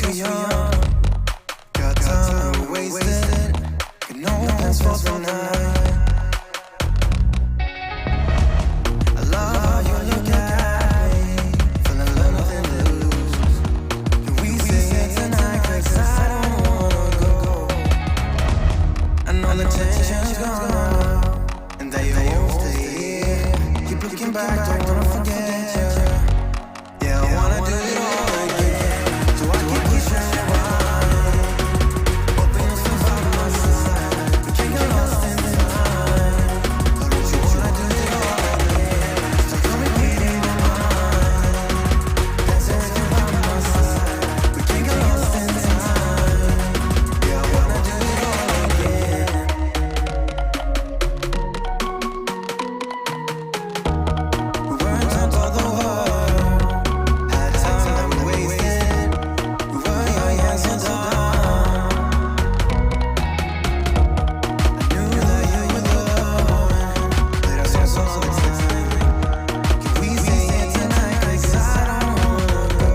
too young. Got time wasted. Got no plans for tonight. I love how you look at me, feeling nothing to lose. Can we say it tonight? 'Cause I don't wanna go. I know the tension's gone now, and that you won't stay here. Keep looking back, don't wanna forget you. Yeah, I wanna do it all again. So I keep pushing you right. Hoping you'll still find my side. We can't get lost in time. But don't you wanna do it all again? So come repeat in my mind. Dancing with you by my side. We can't get lost in time. Yeah, I wanna do it all again. We weren't on top of the world. Had time that we wasted. We were young and so dumb. I knew that you were the one. Played our songs all the time. Can we say it tonight? 'Cause I don't wanna go.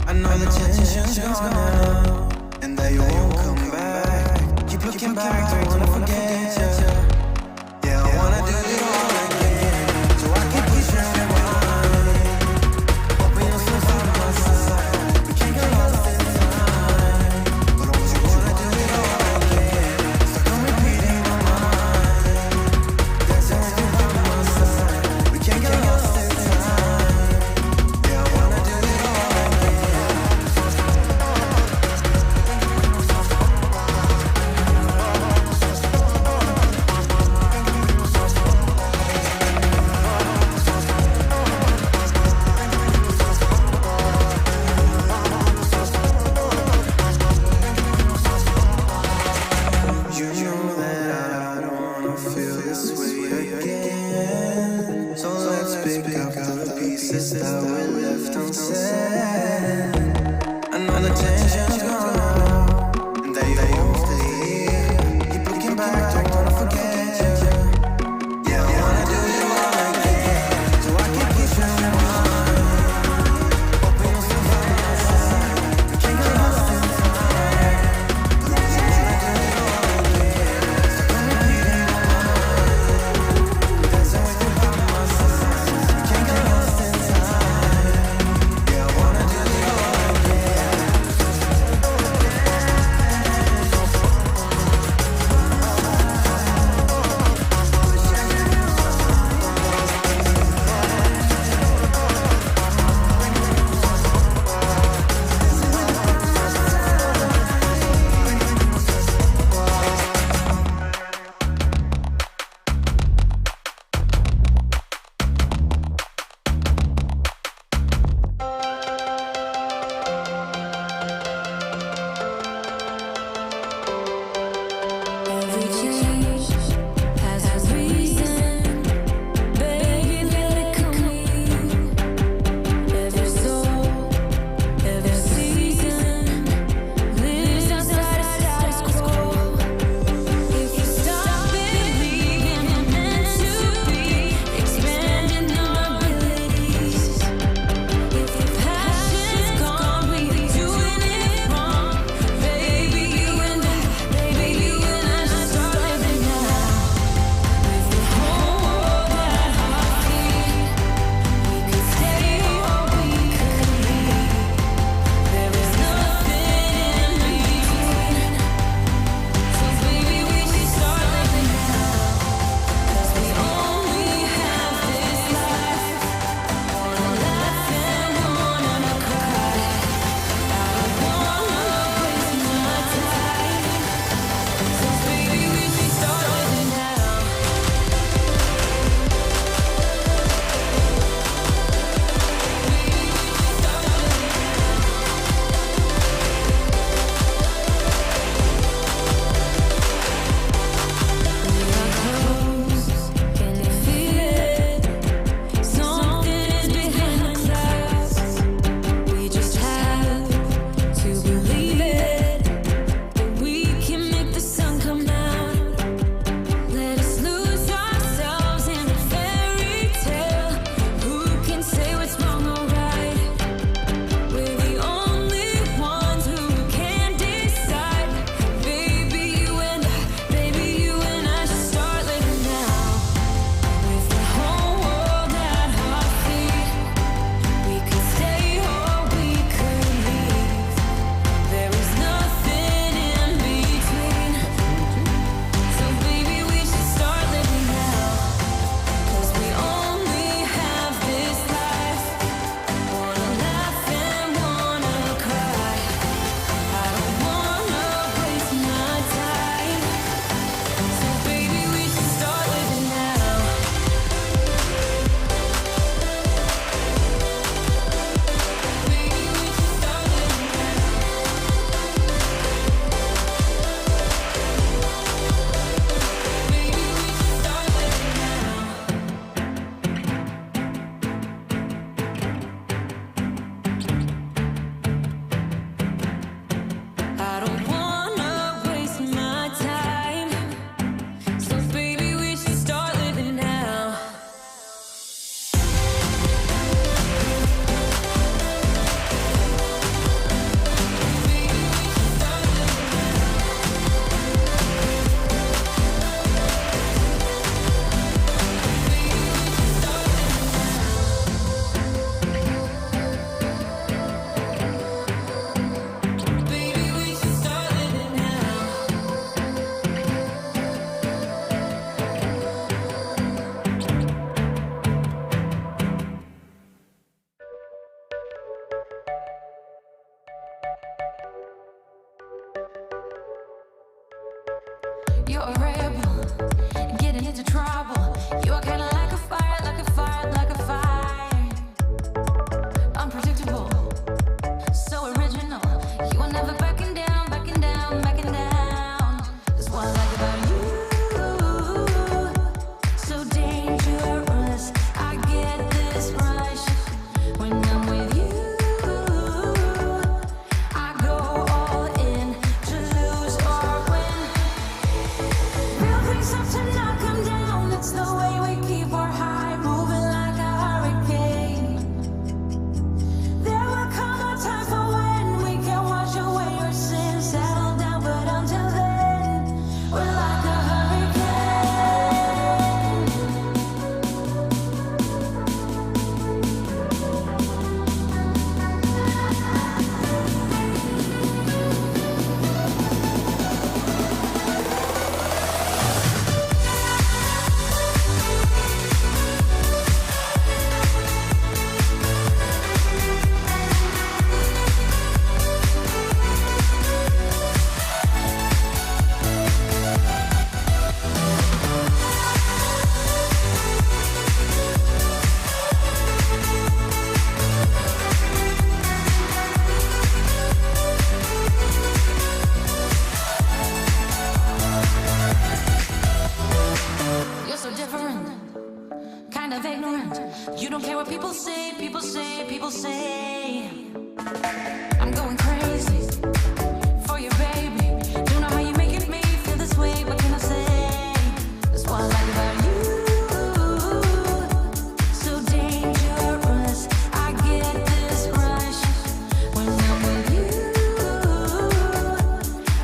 I know the tension's gone now, and that you won't come back. Keep looking back, don't wanna forget you. Yeah, I wanna do it all again. So I keep pushing you right. Hoping you'll still find my side. We can't get lost in time. But don't you wanna do it all again? So come repeat in my mind. Dancing with you by my side. We can't get lost in time. Yeah, I wanna do it all again. You know that I don't wanna feel this way again. So let's pick up the pieces that were left unsaid. I know the tension's gone now, and that you won't stay here. Keep looking back, don't wanna forget you. Yeah, I wanna do it all again. So I keep pushing you right. Hoping you'll still find my side. We can't get lost in time. But don't you wanna do it all again? So come repeat in my mind. Dancing with you by my side. We can't get lost in time. Yeah, I wanna You don't care what people say, people say, people say. I'm going crazy for you, baby. Don't know how you making me feel this way. What can I say? That's what I like about you. So dangerous. I get this rush when I'm with you.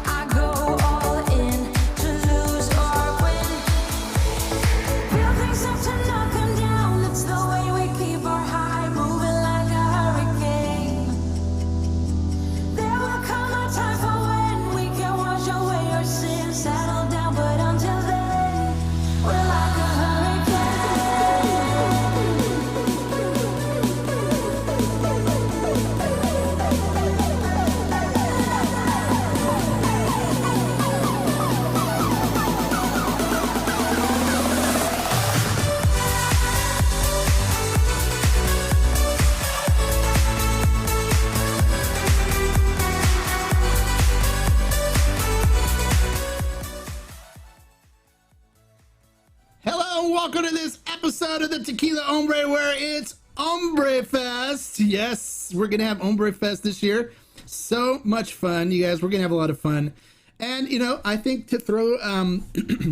I go all in to lose or win. Build things up to knock them down. It's the way we keep our high moving like a hurricane. There will come a time for when we can wash away our sins, settle down, but until then, we're like a Hello, and welcome to this episode of the Tequila Hombre, where it's Hombre Fest. Yes, we're gonna have Hombre Fest this year. So much fun, you guys. We're gonna have a lot of fun. And you know, I think to throw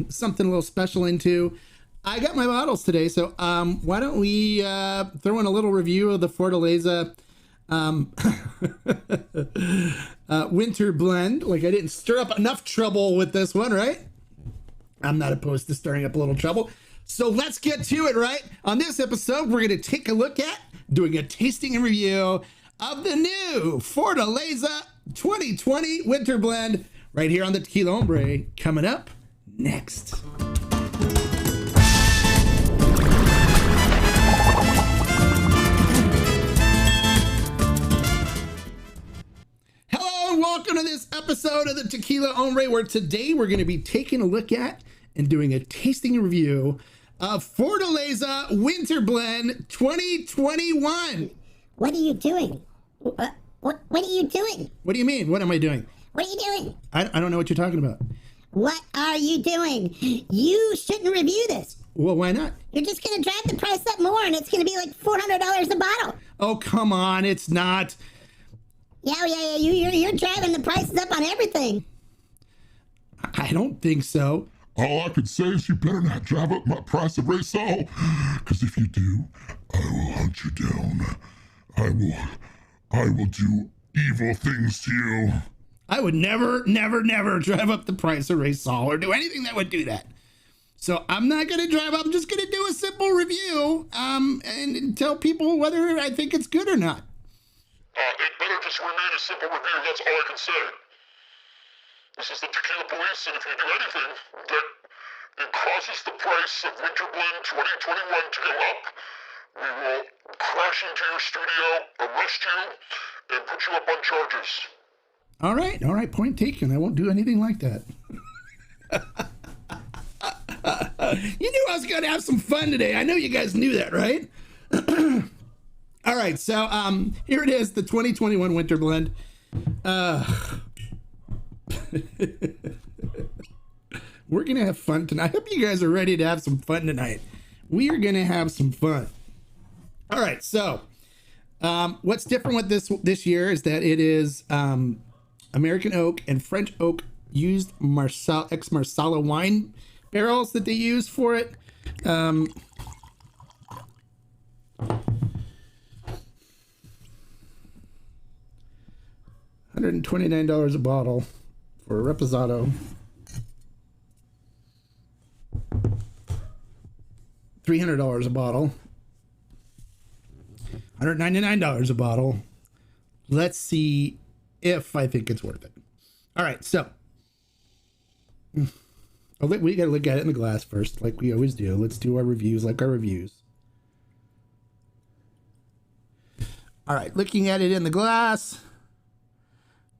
something a little special into, I got my bottles today, so why don't we throw in a little review of the Fortaleza winter blend. Like, I didn't stir up enough trouble with this one, right? I'm not opposed to stirring up a little trouble. So let's get to it, right? On this episode, we're going to take a look at doing a tasting and review of the new Fortaleza 2020 Winter Blend right here on the Tequila Hombre, coming up next. Hello and welcome to this episode of the Tequila Hombre, where today we're going to be taking a look at and doing a tasting review of Fortaleza Winter Blend 2021. What are you doing? What are you doing? What do you mean? What am I doing? What are you doing? I don't know what you're talking about. What are you doing? You shouldn't review this. Well, why not? You're just going to drive the price up more, and it's going to be like $400 a bottle. Oh, come on. It's not. Yeah. You're driving the prices up on everything. I don't think so. All I can say is you better not drive up my price of Reposado, because if you do, I will hunt you down. I will do evil things to you. I would never drive up the price of Reposado or do anything that would do that. So I'm not going to drive up. I'm just going to do a simple review and tell people whether I think it's good or not. It better just remain a simple review, that's all I can say. This is the Tequila Police, and if you do anything that it causes the price of Winter Blend 2021 to go up, we will crash into your studio, arrest you, and put you up on charges. All right, point taken. I won't do anything like that. You knew I was going to have some fun today. I know you guys knew that, right? All right, so here it is, the 2021 Winter Blend. We're going to have fun tonight. I hope you guys are ready to have some fun tonight. We are going to have some fun. All right, so what's different with this year is that it is American oak and French oak used ex-Marsala wine barrels that they use for it. $129 a bottle for a Reposado. $300 a bottle. $199 a bottle. Let's see if I think it's worth it. All right, so we got to look at it in the glass first, like we always do. Let's do our reviews like our reviews. All right, looking at it in the glass.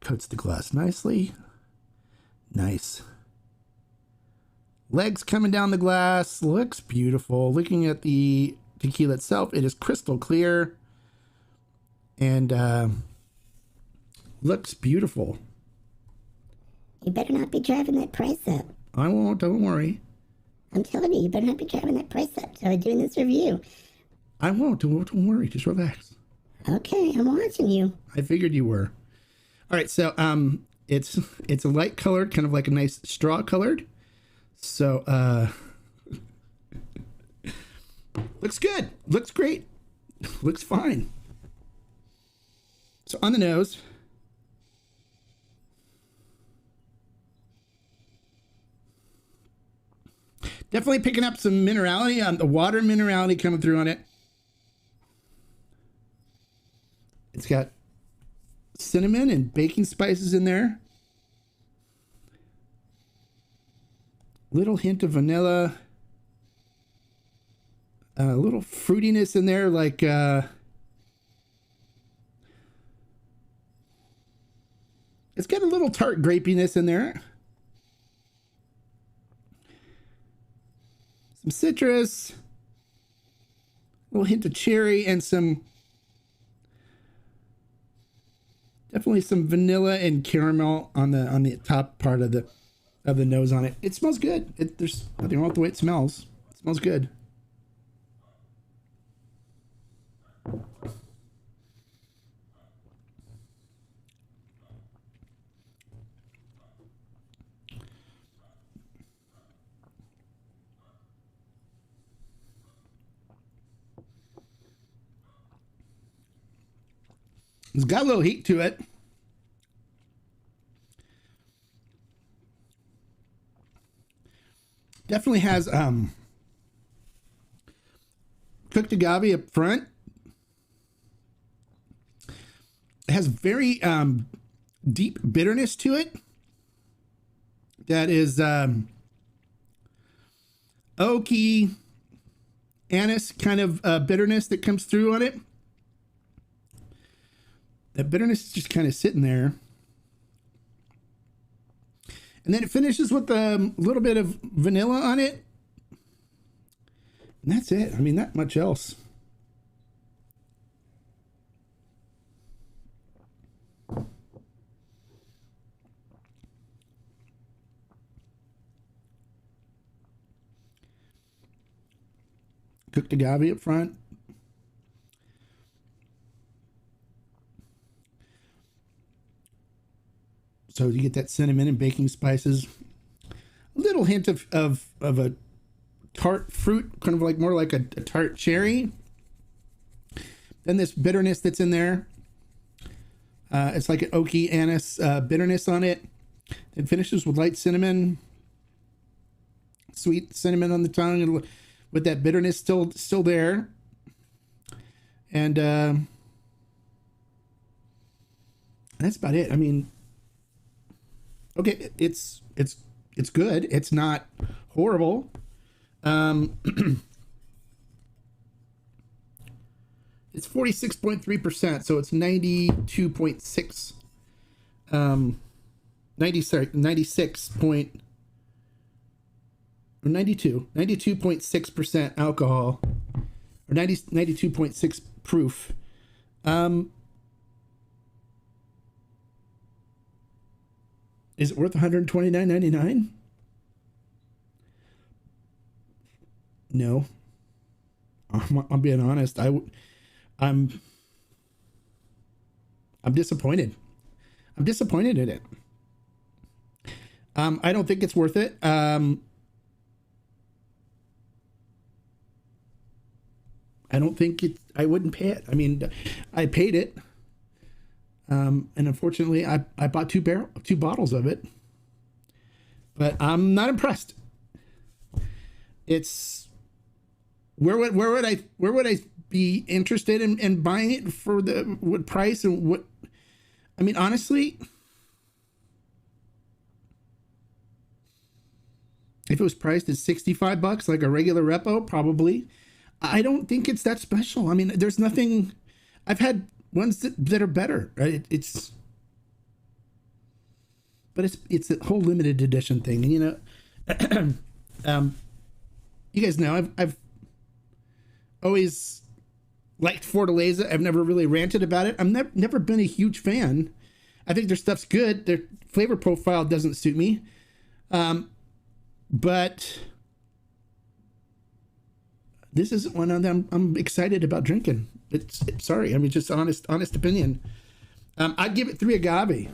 Coats the glass nicely. Nice. Legs coming down the glass. Looks beautiful. Looking at the tequila itself, it is crystal clear. And looks beautiful. You better not be driving that price up. I won't, don't worry. I'm telling you, you better not be driving that price up. So I'm doing this review. I won't. Don't worry. Just relax. Okay, I'm watching you. I figured you were. All right, so it's a light colored, kind of like a nice straw colored. So looks good. Looks great. Looks fine. So on the nose. Definitely picking up some minerality on the water minerality coming through on it. It's got cinnamon and baking spices in there. Little hint of vanilla. A little fruitiness in there, like it's got a little tart grapiness in there. Some citrus, a little hint of cherry, and definitely some vanilla and caramel on the top part of the nose on it. It smells good. There's nothing wrong with the way it smells. It smells good. It's got a little heat to it. Definitely has cooked agave up front. It has very deep bitterness to it. That is oaky, anise kind of bitterness that comes through on it. That bitterness is just kind of sitting there. And then it finishes with a little bit of vanilla on it. And that's it. I mean, not much else. Cooked agave up front. So you get that cinnamon and baking spices. A little hint of a tart fruit, kind of like more like a tart cherry. Then this bitterness that's in there. It's like an oaky anise bitterness on it. It finishes with light cinnamon. Sweet cinnamon on the tongue with that bitterness still there. And that's about it. I mean, okay, it's good. It's not horrible. It's 46.3%, so it's 92.6. 92.6% alcohol, or 92.6 proof. Is it worth $129.99? No. I'm being honest. I'm disappointed. I'm disappointed in it. I don't think it's worth it. I don't think I wouldn't pay it. I mean, I paid it. And unfortunately I bought two bottles of it, but I'm not impressed. It's where would I be interested in buying it for what price and what, I mean, honestly, if it was priced at $65 like a regular Repo, probably. I don't think it's that special. I mean, there's nothing. I've had ones that are better, right? But it's a whole limited edition thing, and you know, you guys know I've always liked Fortaleza. I've never really ranted about it. I've never been a huge fan. I think their stuff's good. Their flavor profile doesn't suit me, but this isn't one of them I'm excited about drinking. Sorry, I mean, just honest opinion. I'd give it 3 agave.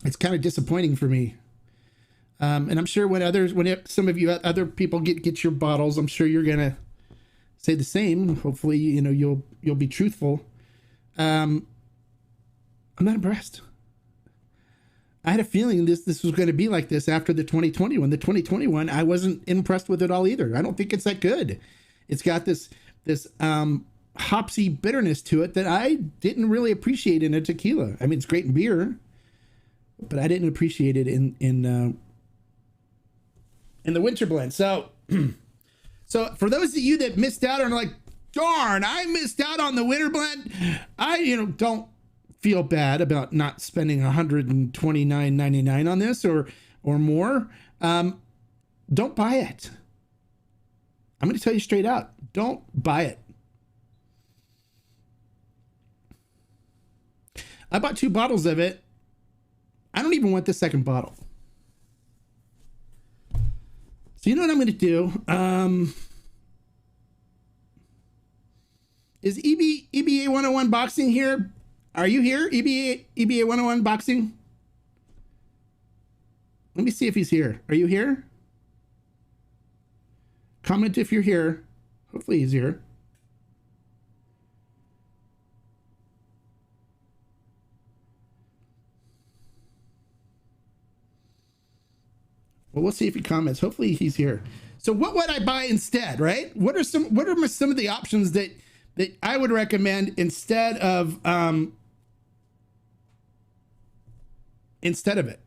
It's kind of disappointing for me. And I'm sure when some of you other people get your bottles, I'm sure you're gonna say the same. Hopefully, you'll be truthful. I'm not impressed. I had a feeling this was going to be like this after the 2021. The 2021, I wasn't impressed with it all either. I don't think it's that good. It's got this hopsy bitterness to it that I didn't really appreciate in a tequila. I mean, it's great in beer, but I didn't appreciate it in the winter blend. So for those of you that missed out and are like, darn, I missed out on the winter blend, don't feel bad about not spending $129.99 on this or more. Don't buy it. I'm going to tell you straight out, don't buy it. I bought 2 bottles of it. I don't even want the second bottle. So you know what I'm going to do? Is EBA 101 Boxing here? Are you here? EBA 101 Boxing? Let me see if he's here. Are you here? Comment if you're here. Hopefully he's here. Well, we'll see if he comments. Hopefully he's here. So what would I buy instead, right? What are some of the options that I would recommend instead of it?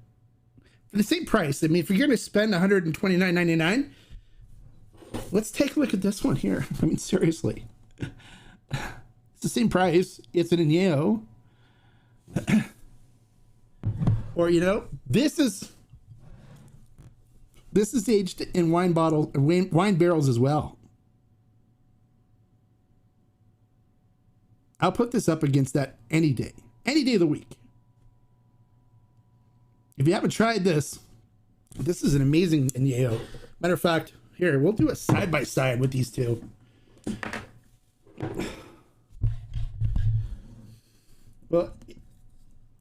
For the same price. I mean, if you're going to spend $129.99, let's take a look at this one here. I mean, seriously. It's the same price. It's an añejo. Or, this is aged in wine barrels as well. I'll put this up against that any day of the week. If you haven't tried this is an amazing añejo. Matter of fact, here, we'll do a side by side with these two. Well,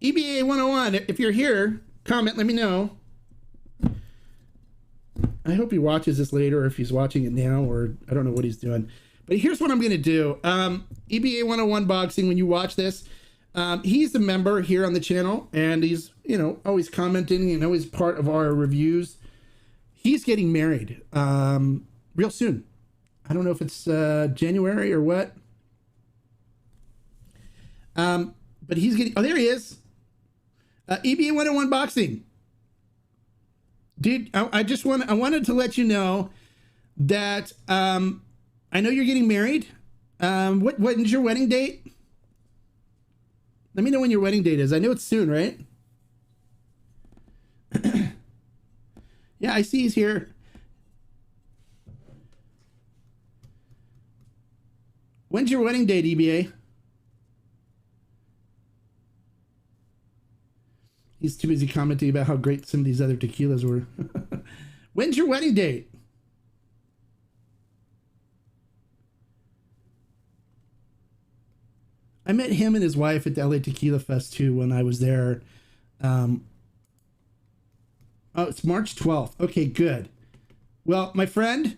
EBA 101, if you're here, comment, let me know. I hope he watches this later, or if he's watching it now, or I don't know what he's doing. But here's what I'm going to do. EBA 101 Boxing, when you watch this, he's a member here on the channel, and he's, always commenting, he's part of our reviews. He's getting married real soon. I don't know if it's January or what. But he's getting, there he is. EBA 101 Boxing. Dude, I wanted to let you know that I know you're getting married. What is your wedding date? Let me know when your wedding date is. I know it's soon, right? Yeah, I see he's here. When's your wedding date, EBA? He's too busy commenting about how great some of these other tequilas were. When's your wedding date? I met him and his wife at the LA Tequila Fest too when I was there. Oh, it's March 12th. Okay, good. Well, my friend,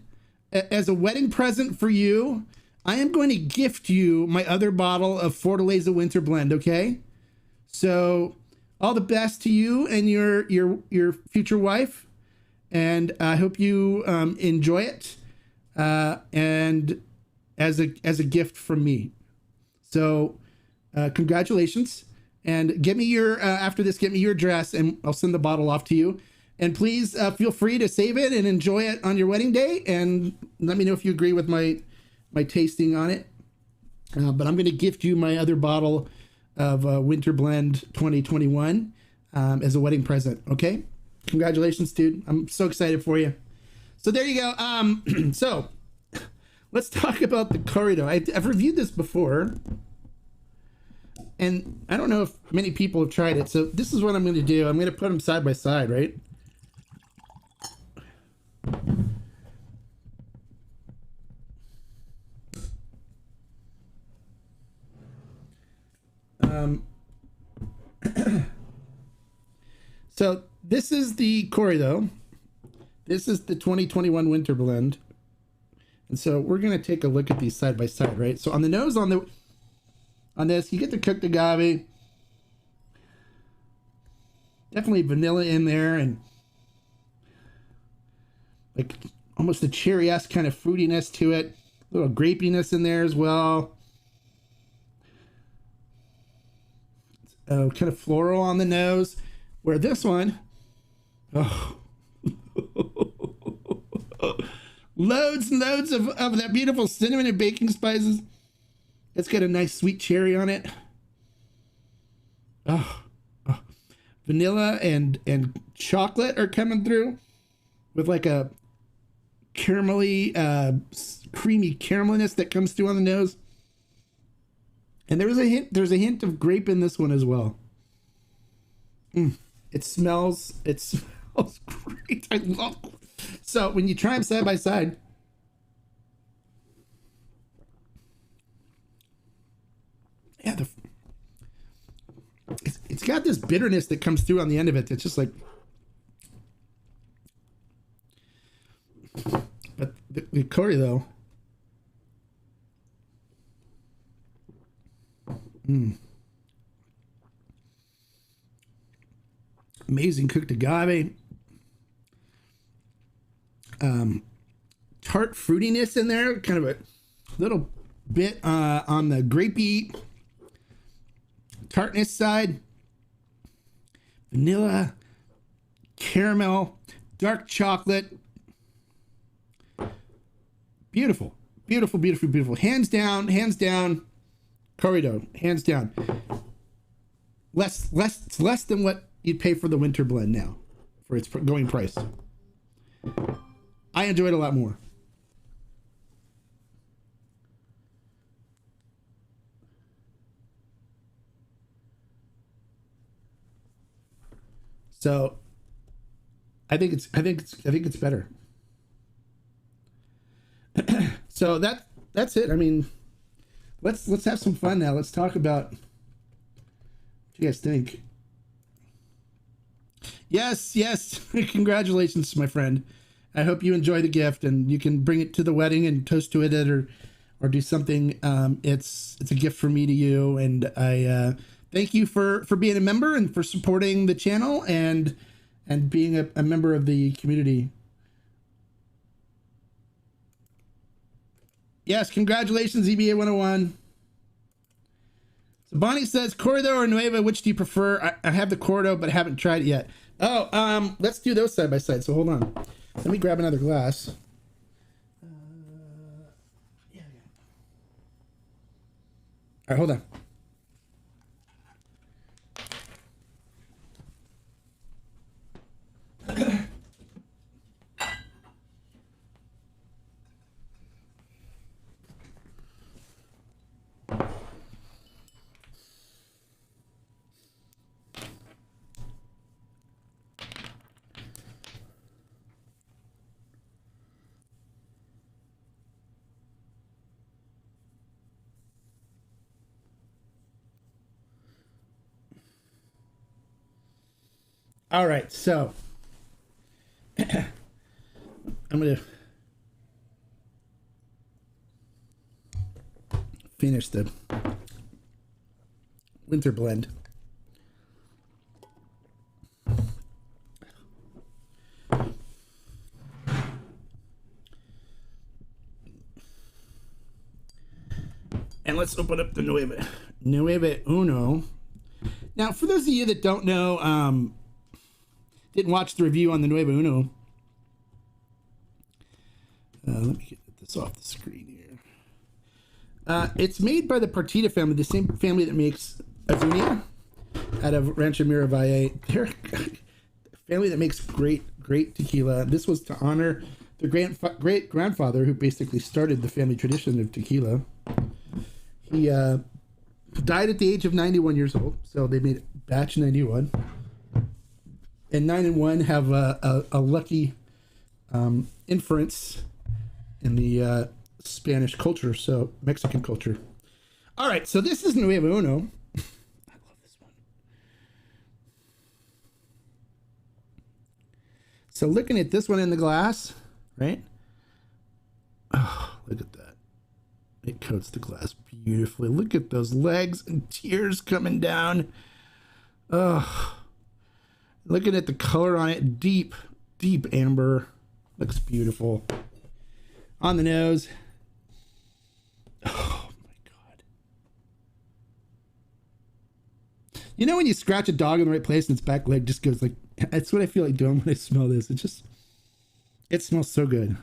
as a wedding present for you, I am going to gift you my other bottle of Fortaleza Winter Blend, okay? So all the best to you and your future wife, and I hope you enjoy it, and as a gift from me. So congratulations, and get me your after this, get me your address, and I'll send the bottle off to you. And please feel free to save it and enjoy it on your wedding day, and let me know if you agree with my tasting on it. But I'm going to gift you my other bottle of Winter Blend 2021 as a wedding present. Okay, congratulations, dude. I'm so excited for you. So there you go. So let's talk about the Corrido. I've reviewed this before, and I don't know if many people have tried it. So this is what I'm going to do. I'm going to put them side by side, right? So this is the Corrido. This is the 2021 winter blend. And so we're going to take a look at these side by side, right? So on the nose on this, you get the cooked agave. Definitely vanilla in there, and like almost a cherry-esque kind of fruitiness to it. A little grapiness in there as well. Kind of floral on the nose. Where this one, oh, loads and loads of that beautiful cinnamon and baking spices. It's got a nice sweet cherry on it. Oh, vanilla and chocolate are coming through with like a caramelly, creamy carameliness that comes through on the nose. And there's a hint of grape in this one as well. It smells great. I love it. So when you try them side by side, yeah, it's got this bitterness that comes through on the end of it. It's just like, but the curry though, amazing cooked agave, tart fruitiness in there, kind of a little bit on the grapey tartness side, vanilla, caramel, dark chocolate. Beautiful, beautiful, beautiful, beautiful. Hands down, Corrido, hands down. Less than what you'd pay for the winter blend now for its going price. I enjoy it a lot more. So I think it's better. So that's it. I mean, let's have some fun now. Let's talk about what you guys think. Yes. Congratulations, my friend. I hope you enjoy the gift and you can bring it to the wedding and toast to it or do something. It's a gift from me to you, and I thank you for being a member and for supporting the channel and being a member of the community. Yes, congratulations, EBA 101. So Bonnie says, Corrido or Nueva, which do you prefer? I have the Corrido, but I haven't tried it yet. Oh, let's do those side by side. So hold on. Let me grab another glass. Yeah. All right, hold on. All right, so I'm gonna finish the winter blend. And let's open up the Nueve Uno. Now, for those of you that don't know, didn't watch the review on the Nueve Uno. Let me get this off the screen here. It's made by the Partida family, the same family that makes Azuñia out of Rancho Miravalle. They're a family that makes great tequila. This was to honor the great grandfather who basically started the family tradition of tequila. He died at the age of 91 years old, so they made batch 91. And 9 and 1 have a lucky inference in the Spanish culture, so Mexican culture. All right, so this is Nueve Uno. So looking at this one in the glass, right? Oh, look at that. It coats the glass beautifully. Look at those legs and tears coming down. Oh, looking at the color on it, deep amber. Looks beautiful. On the nose. Oh my God. You know when you scratch a dog in the right place and its back leg just goes like, that's what I feel like doing when I smell this. It smells so good.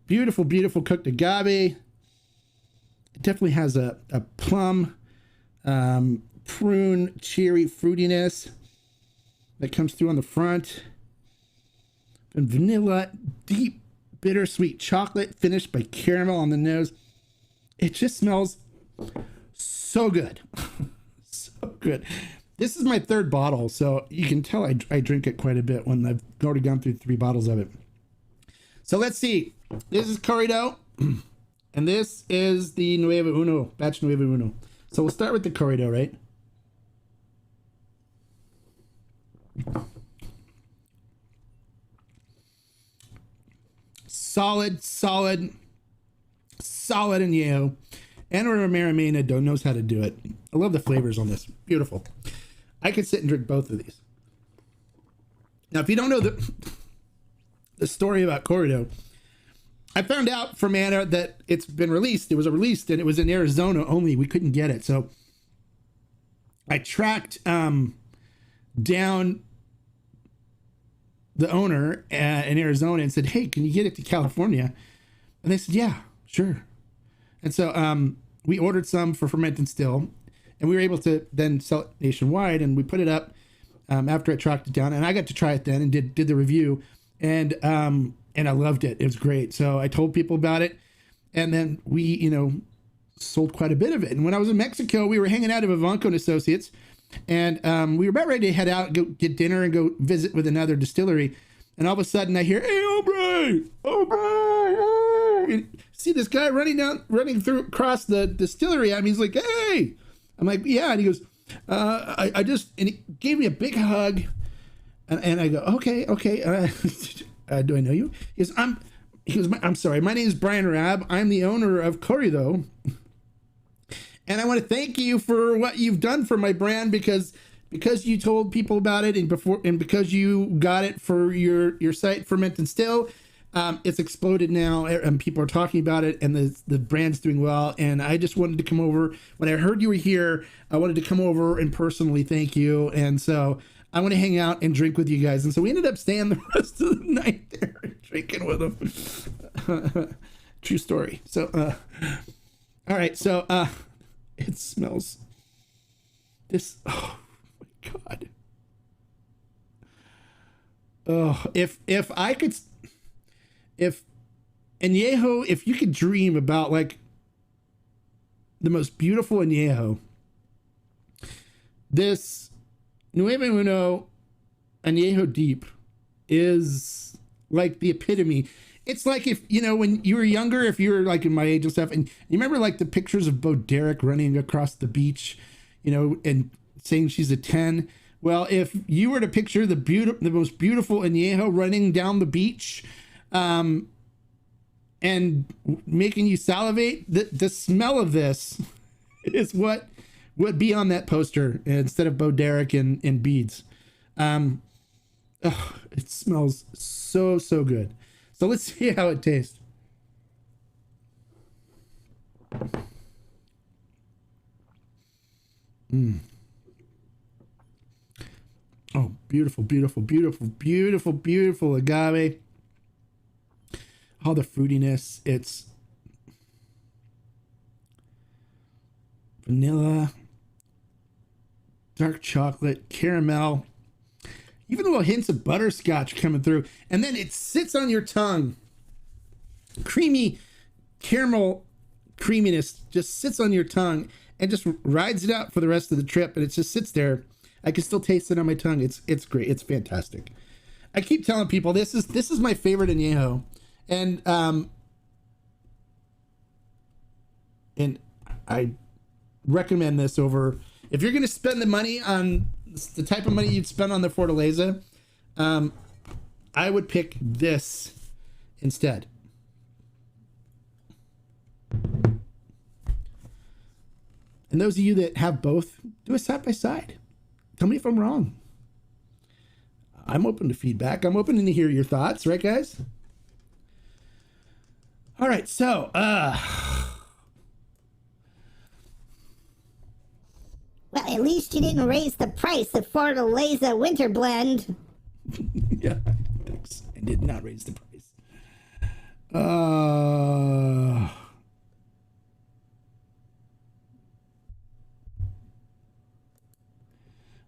Beautiful, beautiful cooked agave. It definitely has a plum, prune, cherry fruitiness that comes through on the front. And vanilla, deep, bittersweet chocolate finished by caramel on the nose. It just smells so good. So good. This is my third bottle, so you can tell I drink it quite a bit when I've already gone through 3 bottles of it. So let's see. This is Corrido, and this is the Nueve Uno, batch Nueve Uno. So we'll start with the Corrido, right? Solid añejo. And Romero Marinado knows how to do it. I love the flavors on this. Beautiful. I could sit and drink both of these. Now, if you don't know the story about Corrido, I found out from Anna that it's been released. It was released and it was in Arizona only. We couldn't get it. So I tracked down the owner in Arizona and said, hey, can you get it to California? And they said, yeah, sure. And so we ordered some for Ferment and Still, and we were able to then sell it nationwide. And we put it up after I tracked it down, and I got to try it then and did the review, and I loved it. It was great. So I told people about it, and then we, sold quite a bit of it. And when I was in Mexico, we were hanging out at Vivanco and Associates, and we were about ready to head out, go get dinner, and go visit with another distillery. And all of a sudden, I hear, "Hey, Hombre!" Hey! See this guy running across the distillery. I mean, he's like, "Hey!" I'm like, "Yeah," and he goes, and he gave me a big hug, and I go, "Okay, do I know you?" He goes, I'm sorry, my name is Brian Rabb. I'm the owner of Corrido, and I want to thank you for what you've done for my brand because you told people about it and because you got it for your site Ferment and Still, it's exploded now and people are talking about it and the brand's doing well. And I just wanted to come over when I heard you were here. I wanted to come over and personally thank you. And so I want to hang out and drink with you guys. And so we ended up staying the rest of the night there and drinking with them. True story. So, all right. So, it smells this. Oh my God. Oh, if añejo, if you could dream about like the most beautiful añejo, this Nueve Uno añejo deep is like the epitome. It's like if, when you were younger, if you were like in my age and stuff, and you remember like the pictures of Bo Derek running across the beach, and saying she's a 10. Well, if you were to picture the most beautiful añejo running down the beach, and making you salivate, the smell of this is what would be on that poster instead of Bo Derek and beads. It smells so good. So let's see how it tastes. Oh, beautiful agave. All the fruitiness. It's vanilla, dark chocolate, caramel, even little hints of butterscotch coming through. And then it sits on your tongue. Creamy caramel creaminess just sits on your tongue and just rides it out for the rest of the trip. And it just sits there. I can still taste it on my tongue. It's great. It's fantastic. I keep telling people this is my favorite añejo. And I recommend this over, if you're going to spend the money on the type of money you'd spend on the Fortaleza, I would pick this instead. And those of you that have both, do a side by side. Tell me if I'm wrong. I'm open to feedback. I'm open to hear your thoughts, right, guys? All right, so Well, at least you didn't raise the price of Fortaleza Winter Blend. yeah, thanks. I did not raise the price.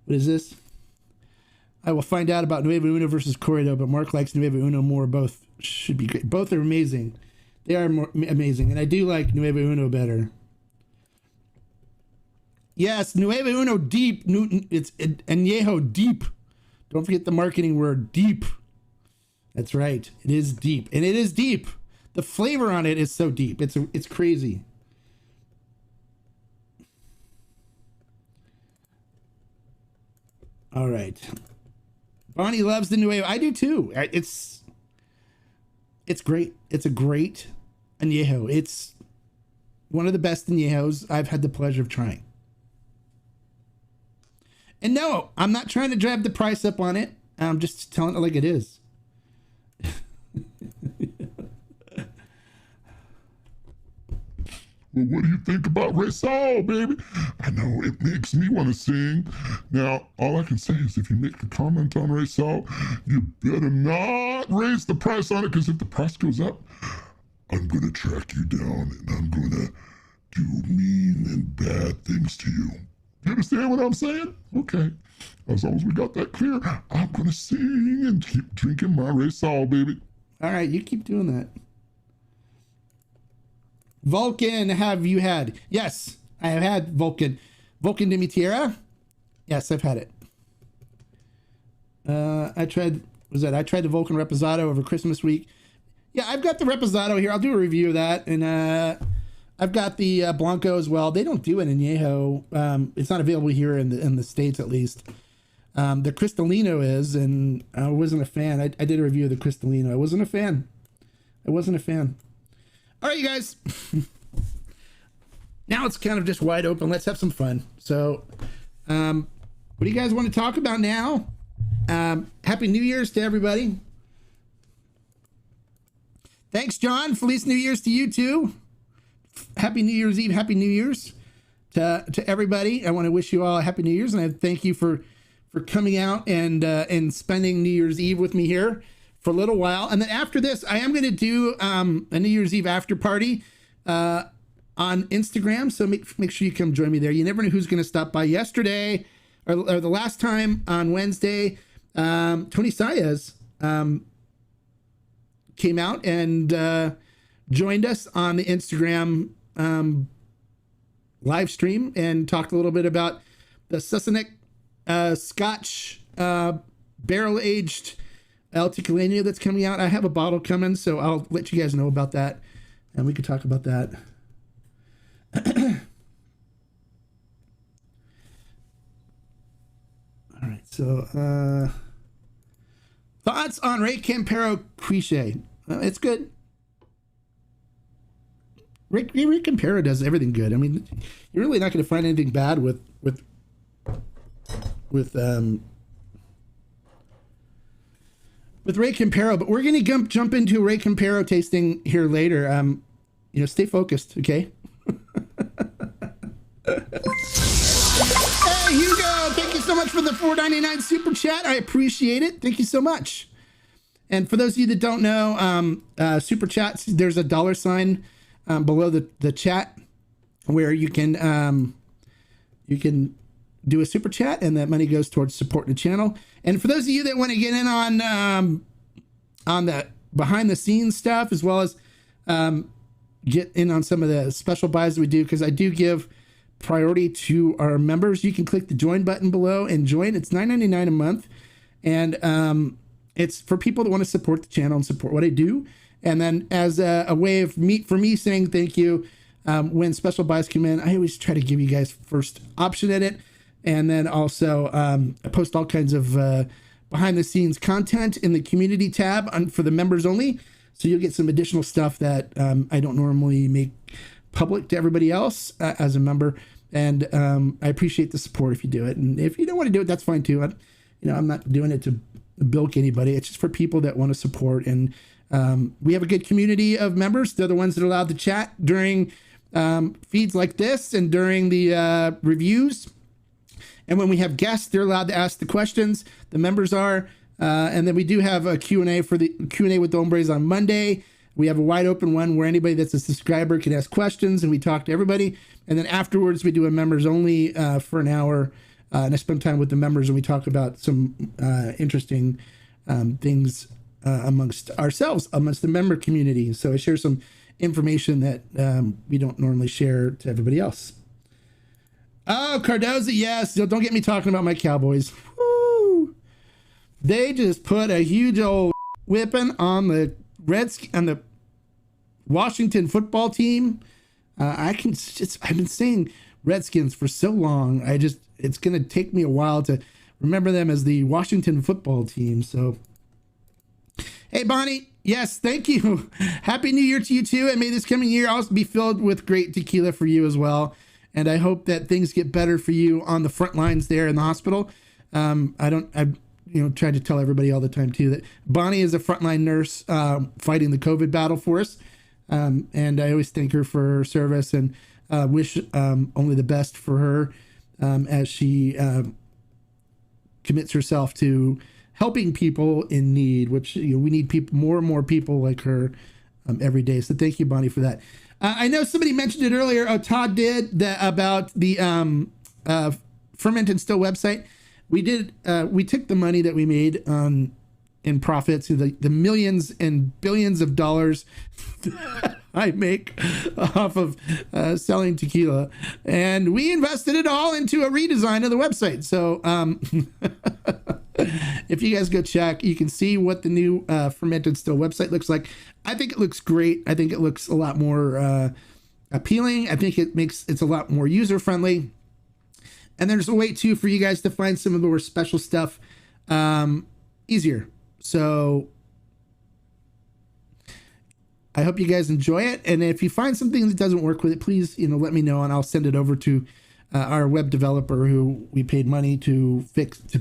What is this? I will find out about Nueve Uno versus Corrido, but Mark likes Nueve Uno more. Both should be great. Both are amazing. They are amazing, and I do like Nueve Uno better. Yes, Nueve Uno deep. It's Añejo deep. Don't forget the marketing word, deep. That's right. It is deep, and it is deep. The flavor on it is so deep. It's crazy. All right. Bonnie loves the Nuevo. I do too. It's great. It's a great añejo. It's one of the best añejos I've had the pleasure of trying. And no, I'm not trying to drive the price up on it. I'm just telling it like it is. Well, what do you think about Reposado, baby? I know it makes me want to sing. Now, all I can say is if you make a comment on Reposado, you better not raise the price on it, because if the price goes up, I'm going to track you down and I'm going to do mean and bad things to you. You understand what I'm saying? Okay. As long as we got that clear, I'm going to sing and keep drinking my Reposado, baby. All right, you keep doing that. Vulcan, have you had? Yes, I have had Vulcan. Vulcan de mi tierra? Yes, I've had it. I tried the Vulcan Reposado over Christmas week. Yeah, I've got the Reposado here. I'll do a review of that. And I've got the Blanco as well. They don't do an Añejo. It's not available here in the States, at least. The Cristalino is, and I wasn't a fan. I did a review of the Cristalino. I wasn't a fan. All right, you guys. Now it's kind of just wide open. Let's have some fun. So, what do you guys want to talk about now? Happy New Year's to everybody. Thanks, John. Feliz New Year's to you too. Happy New Year's Eve. Happy New Year's to everybody. I want to wish you all a Happy New Year's, and I thank you for coming out and spending New Year's Eve with me here for a little while. And then after this, I am going to do a New Year's Eve after party on Instagram. So make sure you come join me there. You never know who's going to stop by. Yesterday, or the last time on Wednesday, Tony Saez came out and joined us on the Instagram live stream and talked a little bit about the Sassenach Scotch barrel-aged El Tequila that's coming out. I have a bottle coming, so I'll let you guys know about that, and we could talk about that. All right, so thoughts on Ray Campero Quiche? It's good. Ray Campero does everything good. I mean, you're really not going to find anything bad with Ray Campero, but we're going to jump into Ray Campero tasting here later. Stay focused, okay? Hey, Hugo, thank you so much for the $4.99 super chat. I appreciate it. Thank you so much. And for those of you that don't know, super chats, there's a $sign below the chat where you can do a super chat, and that money goes towards supporting the channel. And for those of you that want to get in on the behind the scenes stuff, as well as get in on some of the special buys that we do, because I do give priority to our members, you can click the join button below and join. It's $9.99 a month, and it's for people that want to support the channel and support what I do. And then as a way of for me saying thank you, when special buys come in, I always try to give you guys first option at it. And then also I post all kinds of behind the scenes content in the community tab for the members only. So you'll get some additional stuff that I don't normally make public to everybody else as a member. And I appreciate the support if you do it. And if you don't want to do it, that's fine too. I'm not doing it to bilk anybody. It's just for people that want to support. And we have a good community of members. They're the ones that are allowed to chat during feeds like this and during the reviews. And when we have guests, they're allowed to ask the questions. The members are. And then we do have a Q&A for the Q&A with the Hombres on Monday. We have a wide open one where anybody that's a subscriber can ask questions and we talk to everybody. And then afterwards, we do a members only for an hour. And I spend time with the members and we talk about some interesting things amongst ourselves, amongst the member community. So I share some information that we don't normally share to everybody else. Oh, Cardoza, yes. Don't get me talking about my Cowboys. Woo! They just put a huge old whipping on the Washington football team. I've been saying Redskins for so long. It's going to take me a while to remember them as the Washington football team. So, hey, Bonnie. Yes, thank you. Happy New Year to you too. And may this coming year also be filled with great tequila for you as well. And I hope that things get better for you on the front lines there in the hospital. I've tried to tell everybody all the time too that Bonnie is a frontline nurse fighting the COVID battle for us. And I always thank her for her service and wish only the best for her as she commits herself to helping people in need, which we need more and more people like her every day. So thank you, Bonnie, for that. I know somebody mentioned it earlier. Oh, Todd did that about the Ferment and Still website. We took the money that we made in profits, the millions and billions of dollars I make off of selling tequila, and we invested it all into a redesign of the website. So if you guys go check, you can see what the new Fermented Still website looks like. I think it looks great. I think it looks a lot more appealing. I think it's a lot more user friendly. And there's a way too for you guys to find some of the more special stuff easier. So I hope you guys enjoy it. And if you find something that doesn't work with it, please, let me know and I'll send it over to our web developer who we paid money to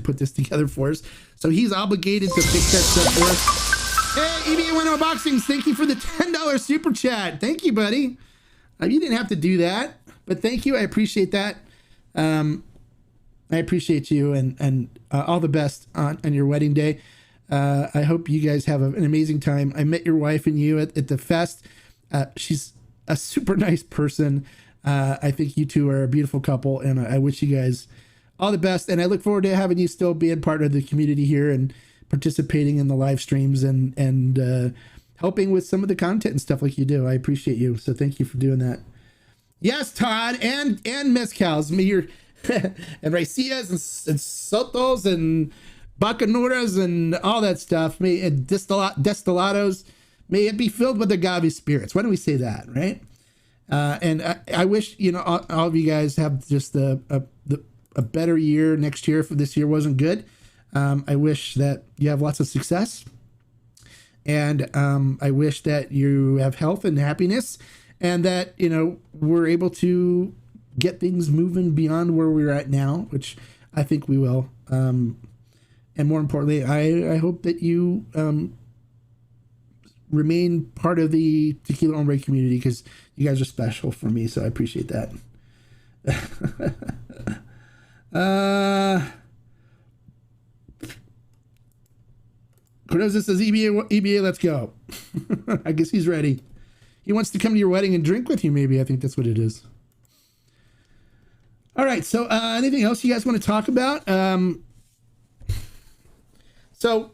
put this together for us. So he's obligated to fix that stuff for us. Hey, EBA Window Unboxings, thank you for the $10 super chat. Thank you, buddy. You didn't have to do that, but thank you. I appreciate that. I appreciate you and all the best on your wedding day. I hope you guys have an amazing time. I met your wife and you at the fest. She's a super nice person. I think you two are a beautiful couple, and I wish you guys all the best. And I look forward to having you still being part of the community here and participating in the live streams and helping with some of the content and stuff like you do. I appreciate you. So thank you for doing that. Yes, Todd and mezcals. And raicillas and sotos and bacanuras and all that stuff. May it destillados. May it be filled with agave spirits. Why don't we say that, right? And I wish all of you guys have just a better year next year. If this year wasn't good, I wish that you have lots of success, and I wish that you have health and happiness, and that we're able to get things moving beyond where we're at now, which I think we will. And more importantly, I hope that you remain part of the Tequila Hombre community, because you guys are special for me, so I appreciate that. Cordoza says, EBA, let's go. I guess he's ready. He wants to come to your wedding and drink with you, maybe. I think that's what it is. All right, so anything else you guys want to talk about? So,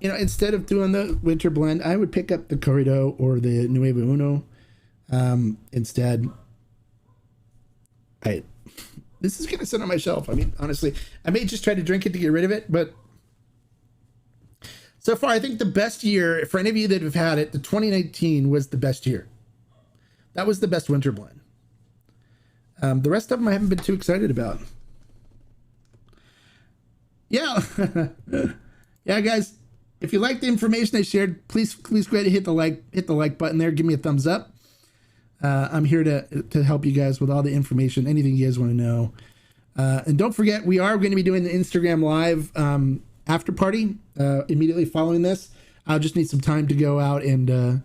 instead of doing the winter blend, I would pick up the Corrido or the Nueve Uno instead. This is going to sit on my shelf. I mean, honestly, I may just try to drink it to get rid of it, but so far, I think the best year, for any of you that have had it, the 2019 was the best year. That was the best winter blend. The rest of them I haven't been too excited about. Yeah. Yeah, Yeah, guys, if you like the information I shared, please go ahead and hit the like button there. Give me a thumbs up. I'm here to help you guys with all the information, anything you guys want to know. And don't forget, we are going to be doing the Instagram live after party immediately following this. I'll just need some time to go out and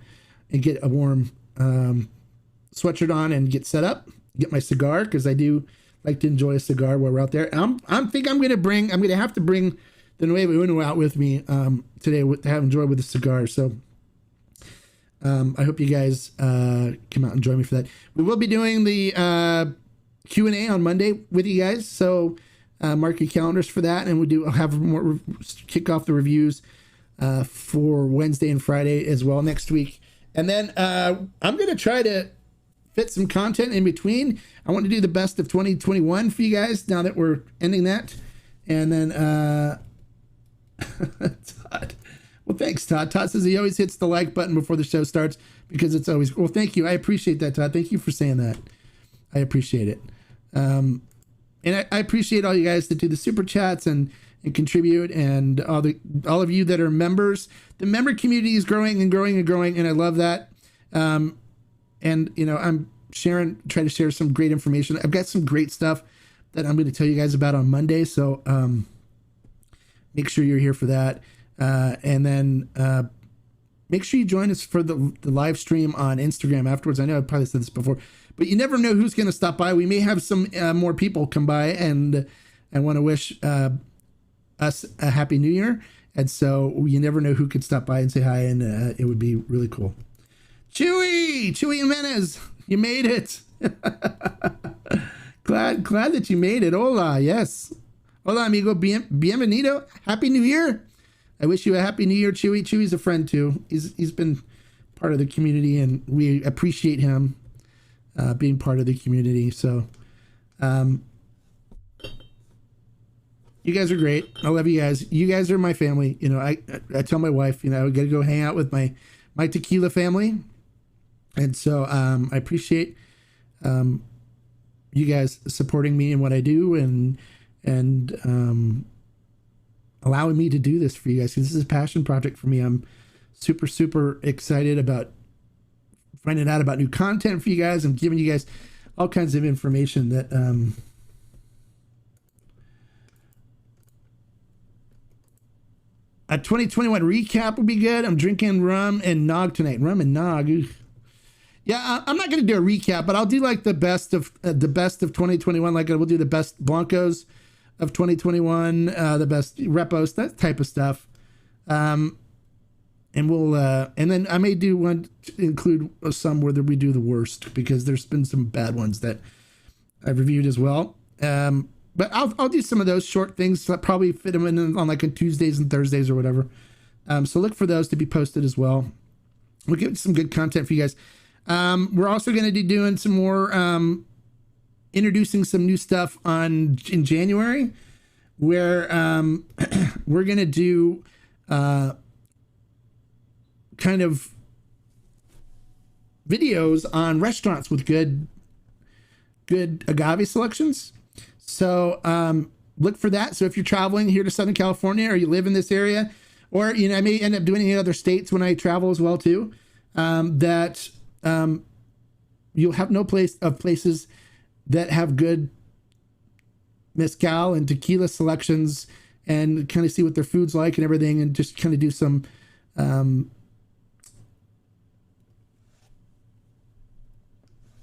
get a warm sweatshirt on and get set up, get my cigar, because I do like to enjoy a cigar while we're out there. I'm going to have to bring the Nueve Uno out with me today to have enjoy with the cigar. So I hope you guys come out and join me for that. We will be doing the Q&A on Monday with you guys, so mark your calendars for that, and I'll have more kick off the reviews for Wednesday and Friday as well next week. And then I'm going to try to fit some content in between. I want to do the best of 2021 for you guys now that we're ending that. And then Todd. Well, thanks, Todd. Todd says he always hits the like button before the show starts because it's always... Well, thank you. I appreciate that, Todd. Thank you for saying that. I appreciate it. And I appreciate all you guys that do the super chats and contribute, and all of you that are members. The member community is growing and growing and growing, and I love that. And I'm trying to share some great information. I've got some great stuff that I'm going to tell you guys about on Monday. So make sure you're here for that. And then make sure you join us for the live stream on Instagram afterwards. I know I've probably said this before, but you never know who's going to stop by. We may have some more people come by and want to wish us a happy new year. And so you never know who could stop by and say hi, and it would be really cool. Chewy Jimenez, you made it. glad that you made it. Hola, yes. Hola, amigo. Bienvenido. Happy New Year. I wish you a happy New Year, Chewy. Chewy's a friend too. He's been part of the community, and we appreciate him being part of the community. So, you guys are great. I love you guys. You guys are my family. I tell my wife, I got to go hang out with my tequila family. And so I appreciate you guys supporting me in what I do and allowing me to do this for you guys, because this is a passion project for me. I'm super, super excited about finding out about new content for you guys and giving you guys all kinds of information that a 2021 recap would be good. I'm drinking rum and nog tonight. Rum and nog. Ooh. Yeah, I'm not going to do a recap, but I'll do like the best of 2021. Like we'll do the best Blancos of 2021, the best Repos, that type of stuff. And we'll and then I may do one to include some where we do the worst, because there's been some bad ones that I've reviewed as well. But I'll do some of those short things. I'll probably fit them in on like on Tuesdays and Thursdays or whatever. So look for those to be posted as well. We'll get some good content for you guys. We're also going to be doing some more, introducing some new stuff in January, where we're going to do kind of videos on restaurants with good agave selections. So look for that. So if you're traveling here to Southern California, or you live in this area, or I may end up doing it in other states when I travel as well too, you'll have places that have good mezcal and tequila selections, and kind of see what their food's like and everything, and just kind of do some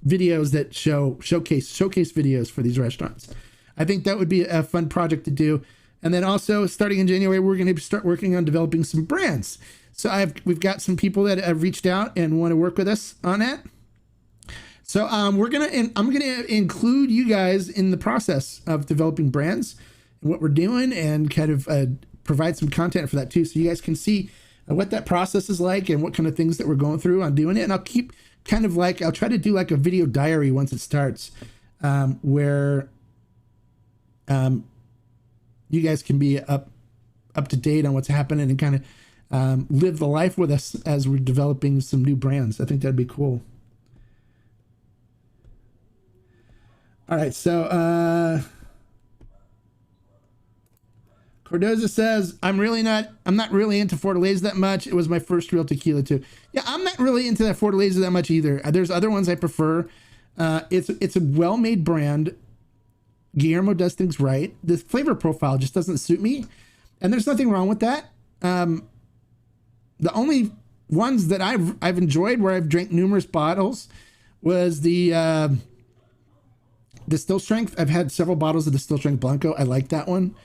videos that showcase videos for these restaurants. I think that would be a fun project to do. And then also starting in January, we're going to start working on developing some brands. So we've got some people that have reached out and want to work with us on that. So I'm gonna include you guys in the process of developing brands and what we're doing, and kind of provide some content for that too, so you guys can see what that process is like and what kind of things that we're going through on doing it. And I'll keep I'll try to do like a video diary once it starts, where you guys can be up to date on what's happening and kind of live the life with us as we're developing some new brands. I think that'd be cool. All right, so Cordoza says, I'm not really into Fortaleza that much. It was my first real tequila too. Yeah, I'm not really into that Fortaleza that much either. There's other ones I prefer. It's a well-made brand. Guillermo does things right. The flavor profile just doesn't suit me. And there's nothing wrong with that. The only ones that I've enjoyed where I've drank numerous bottles was the Still Strength. I've had several bottles of the Still Strength Blanco. I like that one.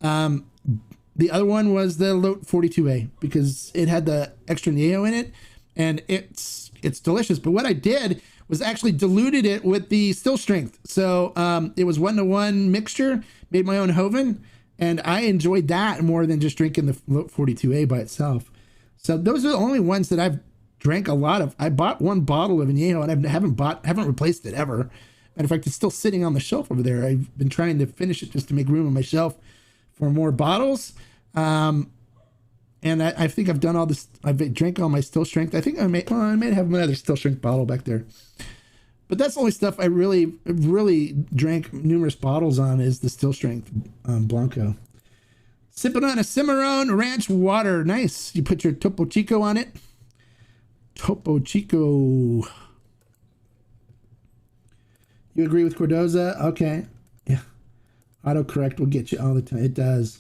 The other one was the Lote 42A because it had the extra Neo in it, and it's delicious. But what I did was actually diluted it with the Still Strength. So it was 1-to-1 mixture, made my own Hoven, and I enjoyed that more than just drinking the Lote 42A by itself. So those are the only ones that I've drank a lot of. I bought one bottle of Añejo and I haven't replaced it ever. Matter of fact, it's still sitting on the shelf over there. I've been trying to finish it just to make room on my shelf for more bottles. And I think I've done all this. I've drank all my Still Strength. I think I may have another Still Strength bottle back there. But that's the only stuff I really drank numerous bottles on is the Still Strength Blanco. Sipping on a Cimarron Ranch water. Nice. You put your Topo Chico on it. Topo Chico. You agree with Cordoza? Okay. Yeah. Autocorrect will get you all the time. It does.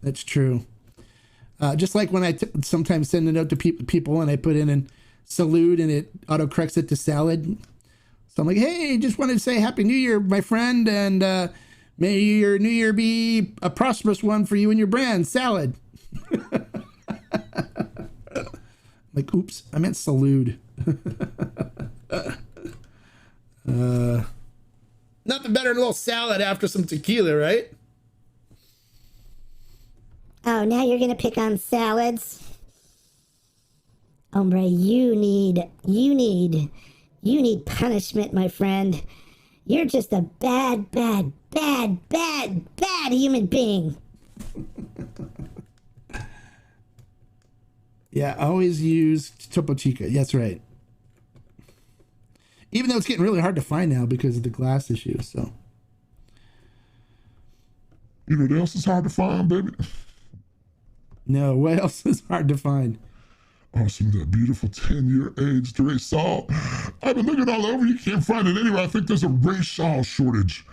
That's true. Just like when I sometimes send a note to people and I put in and salute and it autocorrects it to salad. So I'm like, hey, just wanted to say Happy New Year, my friend, and may your New Year be a prosperous one for you and your brand, salad. Like, oops, I meant salute. Nothing better than a little salad after some tequila, right? Oh, now you're gonna pick on salads? Hombre, you need punishment, my friend. You're just a bad human being. Yeah, I always use Topo Chico. That's right. Even though it's getting really hard to find now because of the glass issue, so. You know what else is hard to find, baby? No, what else is hard to find? Oh, some of that beautiful 10-year aged Reposado. I've been looking all over. You can't find it anywhere. I think there's a Reposado shortage.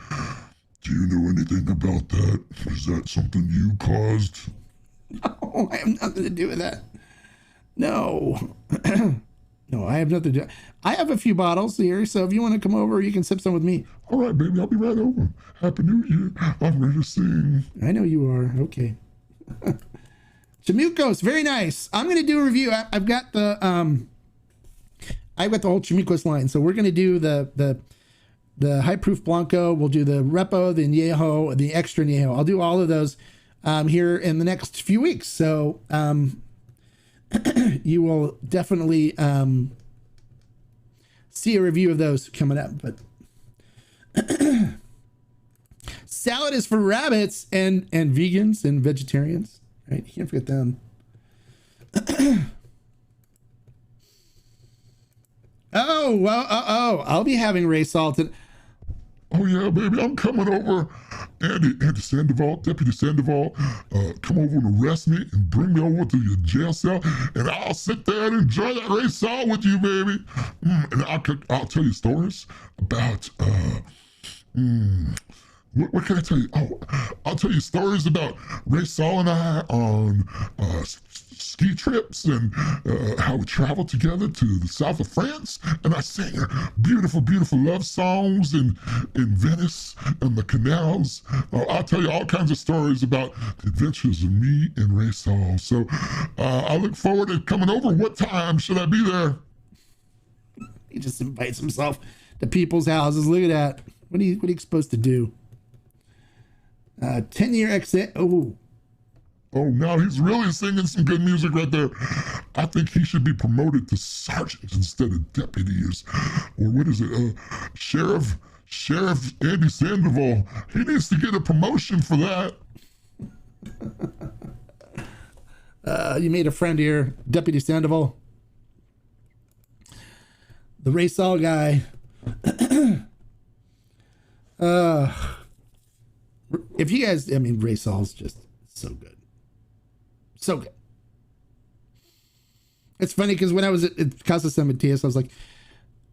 Do you know anything about that? Is that something you caused? No, I have nothing to do with that. No. No, I have nothing to do. I have a few bottles here, so if you want to come over, you can sip some with me. All right, baby, I'll be right over. Happy New Year. I'm ready to sing. I know you are. Okay. Chamucos, very nice. I'm going to do a review. I've got the whole Chamucos line. So we're going to do the high proof Blanco. We'll do the Repo, the Añejo, the extra Añejo. I'll do all of those here in the next few weeks. So you will definitely see a review of those coming up. But salad is for rabbits and vegans and vegetarians. Right? You can't forget them. I'll be having Ray Salton. Oh, yeah, baby, I'm coming over. Andy Sandoval, Deputy Sandoval, come over and arrest me and bring me over to your jail cell, and I'll sit there and enjoy that Ray Saul with you, baby. And I'll tell you stories about, what can I tell you? Oh, I'll tell you stories about Ray Saul and I on ski trips and how we traveled together to the south of France. And I sang beautiful, beautiful love songs in Venice and the canals. I'll tell you all kinds of stories about the adventures of me and Ray Saul. So I look forward to coming over. What time should I be there? He just invites himself to people's houses. Look at that. What are you supposed to do? 10-year exit. Oh, now he's really singing some good music right there. I think he should be promoted to sergeant instead of deputy, or what is it? Sheriff Andy Sandoval. He needs to get a promotion for that. You made a friend here, Deputy Sandoval. The Ray Saul guy. If you guys, I mean, Reposado's just so good. So good. It's funny because when I was at Casa San Matias, I was like,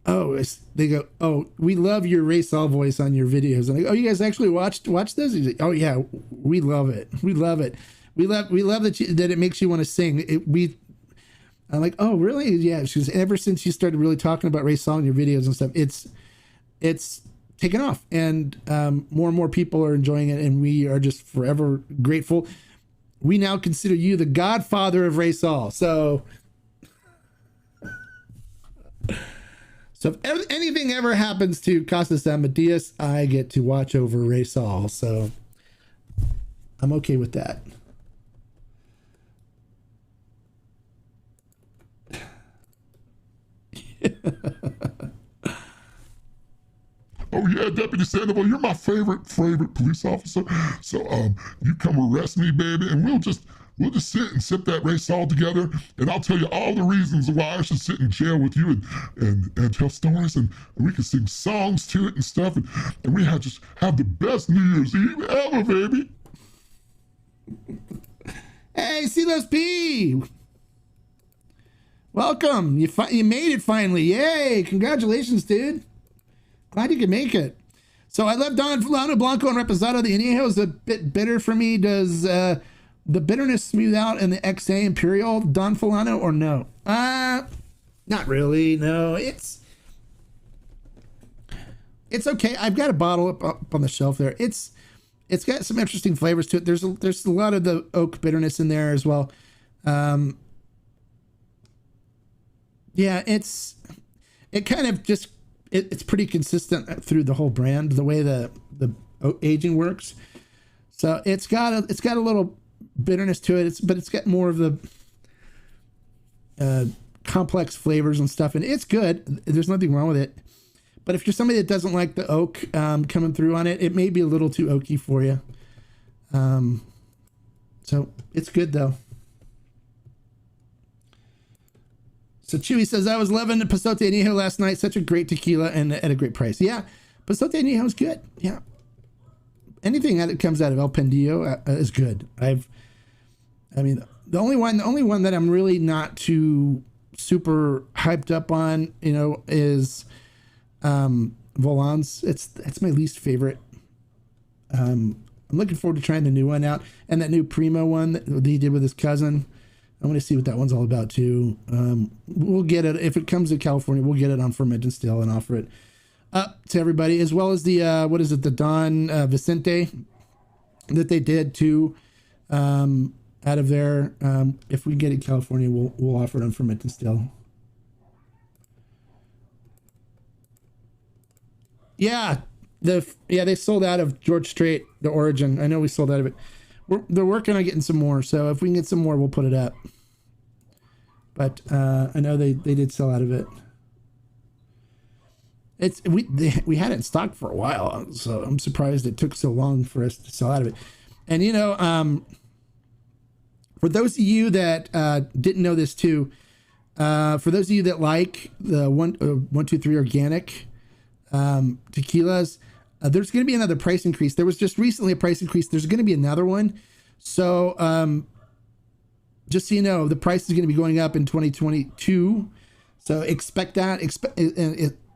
oh, they go, oh, we love your Reposado voice on your videos. And I go, oh, you guys actually watch this? He's like, oh yeah, we love it. We love it. We love that it makes you want to sing. I'm like, oh really? Yeah. She's ever since you started really talking about Reposado in your videos and stuff, it's taken off, and more and more people are enjoying it, and we are just forever grateful. We now consider you the godfather of Reposado. So if anything ever happens to Casa San Matias, I get to watch over Reposado. So I'm okay with that. Oh yeah, Deputy Sandoval, you're my favorite police officer. So you come arrest me, baby, and we'll just sit and sip that Reposado together, and I'll tell you all the reasons why I should sit in jail with you and tell stories, and we can sing songs to it and stuff, and we just have the best New Year's Eve ever, baby. Hey, Silas P. Welcome. You made it finally. Yay. Congratulations, dude. Glad you could make it. So I love Don Fulano Blanco and Reposado. The Añejo is a bit bitter for me. Does the bitterness smooth out in the XA Imperial Don Fulano or no? Not really. No, it's okay. I've got a bottle up on the shelf there. It's got some interesting flavors to it. There's a lot of the oak bitterness in there as well. Yeah, it kind of just it's pretty consistent through the whole brand, the way the aging works. So it's got a little bitterness to it. But it's got more of the complex flavors and stuff, and it's good. There's nothing wrong with it. But if you're somebody that doesn't like the oak coming through on it, it may be a little too oaky for you. So it's good though. So Chewy says, I was loving the Pasote Añejo last night. Such a great tequila and at a great price. Yeah, Pasote Añejo is good. Yeah. Anything that comes out of El Pendillo is good. The only one that I'm really not too super hyped up on, is Volans. It's my least favorite. I'm looking forward to trying the new one out, and that new Primo one that he did with his cousin. I want to see what that one's all about too. We'll get it if it comes to California. We'll get it on Ferment and Still and offer it up to everybody, as well as the the Don Vicente that they did too, out of there. If we get it in California, we'll offer it on Ferment and Still. Yeah, they sold out of George Strait, the Origin. I know we sold out of it. They're working on getting some more, so if we can get some more, we'll put it up. But I know they did sell out of it. We had it in stock for a while, so I'm surprised it took so long for us to sell out of it. And for those of you that didn't know this too, for those of you that like the 123 organic tequilas. There's going to be another price increase. There was just recently a price increase. There's going to be another one. So just so you know, the price is going to be going up in 2022. So expect that.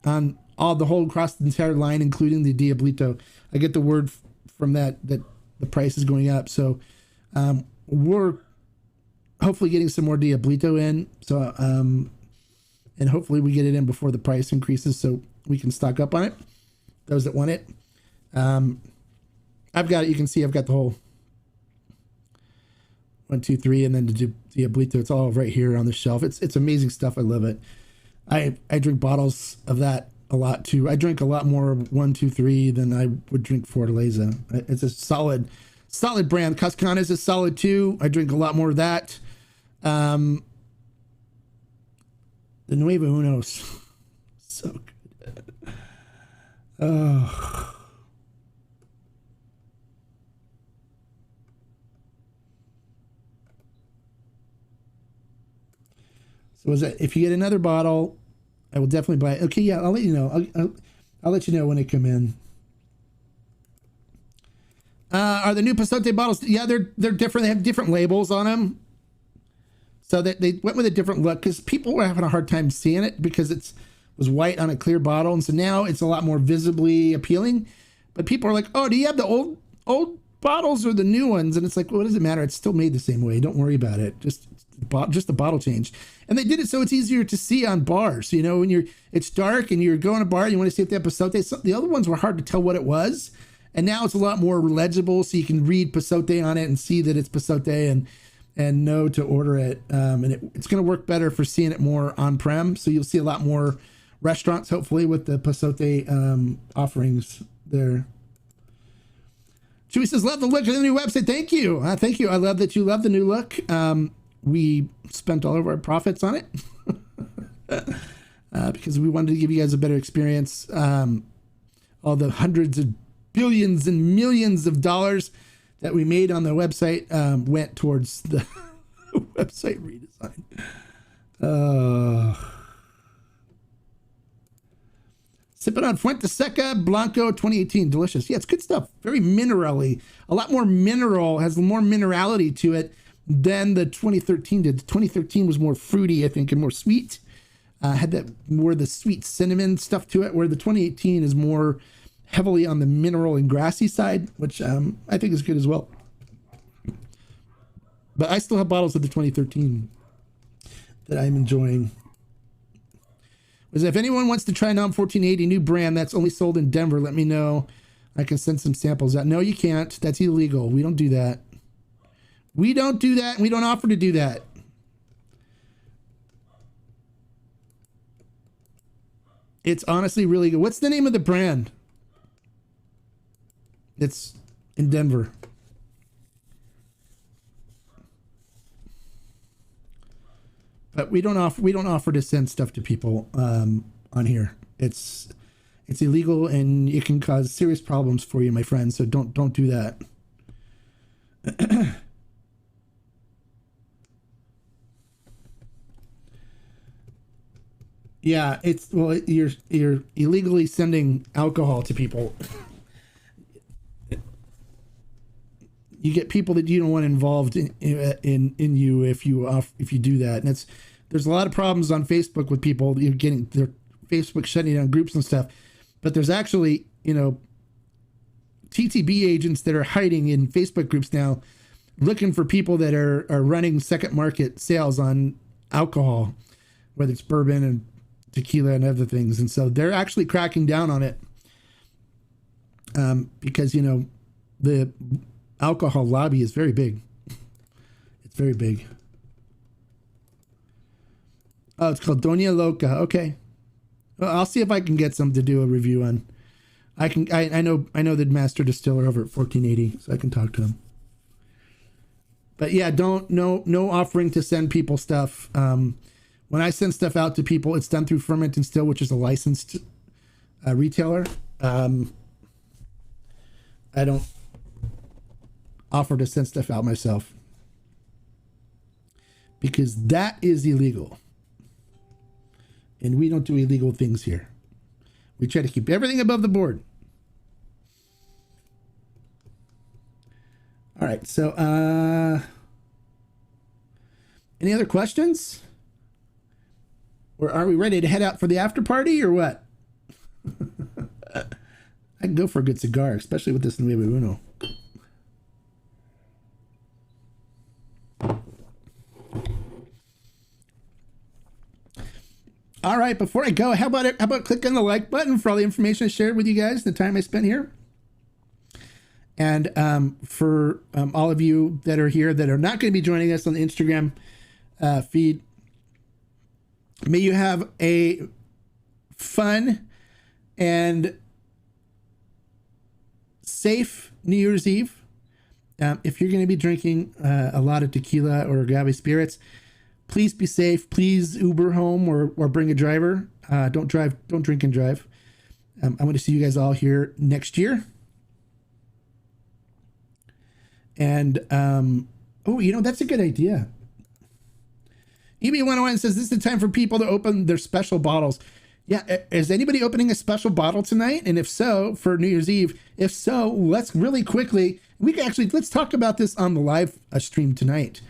On all the whole across the entire line, including the Diablito. I get the word from that the price is going up. So we're hopefully getting some more Diablito in. So and hopefully we get it in before the price increases, so we can stock up on it. Those that want it. I've got it. You can see I've got the whole 1, 2, 3, and then the Diablito. It's all right here on the shelf. It's amazing stuff. I love it. I drink bottles of that a lot too. I drink a lot more 1, 2, 3 than I would drink Fortaleza. It's a solid brand. Cascanas is solid too. I drink a lot more of that. The Nueve Unos, so good. Oh. So was that, if you get another bottle, I will definitely buy it. Okay, yeah, I'll let you know. I'll let you know when they come in. Are the new Pasote bottles? Yeah, they're different. They have different labels on them. So they went with a different look because people were having a hard time seeing it because it was white on a clear bottle. And so now it's a lot more visibly appealing. But people are like, oh, do you have the old bottles or the new ones? And it's like, well, what does it matter? It's still made the same way. Don't worry about it. Just the bottle changed. And they did it so it's easier to see on bars. You know, when it's dark and you're going to a bar, you want to see if they have Pasote. The other ones were hard to tell what it was. And now it's a lot more legible, so you can read Pasote on it and see that it's Pasote and know to order it. And it's going to work better for seeing it more on-prem. So you'll see a lot more restaurants, hopefully, with the Pasote offerings there. Chewy says, love the look of the new website. Thank you. Thank you. I love that you love the new look. We spent all of our profits on it because we wanted to give you guys a better experience. All the hundreds of billions and millions of dollars that we made on the website went towards the website redesign. Sipping on Fuente Seca Blanco 2018. Delicious. Yeah, it's good stuff. Very mineral-y. A lot more mineral, has more minerality to it than the 2013 did. The 2013 was more fruity, I think, and more sweet. Had that more the sweet cinnamon stuff to it, where the 2018 is more heavily on the mineral and grassy side, which I think is good as well. But I still have bottles of the 2013 that I'm enjoying. If anyone wants to try NOM 1480 new brand that's only sold in Denver, let me know. I can send some samples out. No, you can't. That's illegal. We don't do that. We don't do that. We don't offer to do that. It's honestly really good. What's the name of the brand? It's in Denver. But we don't offer to send stuff to people on here. It's illegal and it can cause serious problems for you, my friends. So don't do that. Yeah, you're illegally sending alcohol to people. You get people that you don't want involved in you if you do that. And there's a lot of problems on Facebook with people. You're getting their Facebook shutting down groups and stuff. But there's actually, TTB agents that are hiding in Facebook groups now, looking for people that are running second market sales on alcohol, whether it's bourbon and tequila and other things. And so they're actually cracking down on it because, the alcohol lobby is very big. It's very big. Oh, it's called Doña Loca. Okay. Well, I'll see if I can get some to do a review on. I know the master distiller over at 1480, so I can talk to him. But yeah, no offering to send people stuff. When I send stuff out to people, it's done through Ferment and Still, which is a licensed retailer. I don't offer to send stuff out myself because that is illegal. And we don't do illegal things here. We try to keep everything above the board. All right. So, any other questions? Or are we ready to head out for the after party or what? I can go for a good cigar, especially with this Nueve Uno. All right, before I go, how about clicking the like button for all the information I shared with you guys, the time I spent here? And for all of you that are here that are not going to be joining us on the Instagram feed, may you have a fun and safe New Year's Eve. If you're going to be drinking a lot of tequila or agave spirits, please be safe. Please Uber home or bring a driver. Don't drink and drive. I'm going to see you guys all here next year. And, that's a good idea. EB101 says this is the time for people to open their special bottles. Yeah. Is anybody opening a special bottle tonight? And if so, for New Year's Eve, if so, let's really quickly, we can actually, let's talk about this on the live stream tonight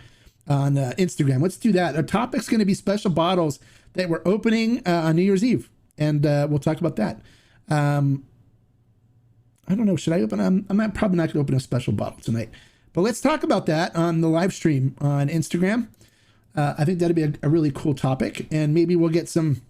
on Instagram. Let's do that. Our topic's going to be special bottles that we're opening on New Year's Eve. And we'll talk about that. I don't know. Should I open? I'm probably not going to open a special bottle tonight. But let's talk about that on the live stream on Instagram. I think that'd be a really cool topic. And maybe we'll get some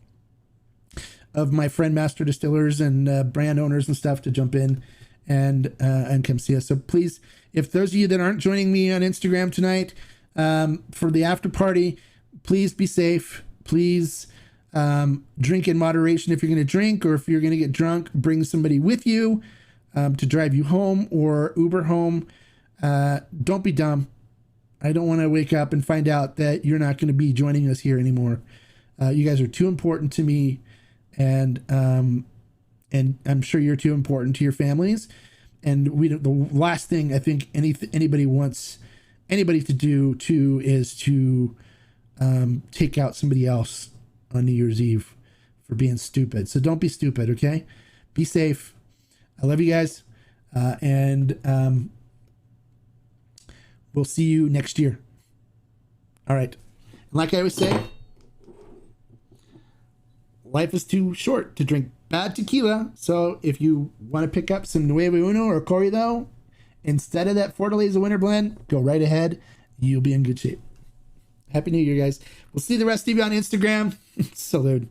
of my friend master distillers and brand owners and stuff to jump in and come see us. So please, if those of you that aren't joining me on Instagram tonight for the after party, please be safe. Please drink in moderation if you're going to drink, or if you're going to get drunk, bring somebody with you to drive you home or Uber home. Don't be dumb. I don't want to wake up and find out that you're not going to be joining us here anymore. You guys are too important to me, and I'm sure you're too important to your families. And the last thing I think anybody wants anybody to do too is to take out somebody else on New Year's Eve for being stupid. So don't be stupid, okay? Be safe. I love you guys. And we'll see you next year. All right. And like I always say, life is too short to drink bad tequila. So if you want to pick up some Nueve Uno or Corrido instead of that Fortaleza Winter Blend, go right ahead. You'll be in good shape. Happy New Year, guys. We'll see the rest of you on Instagram. Salute.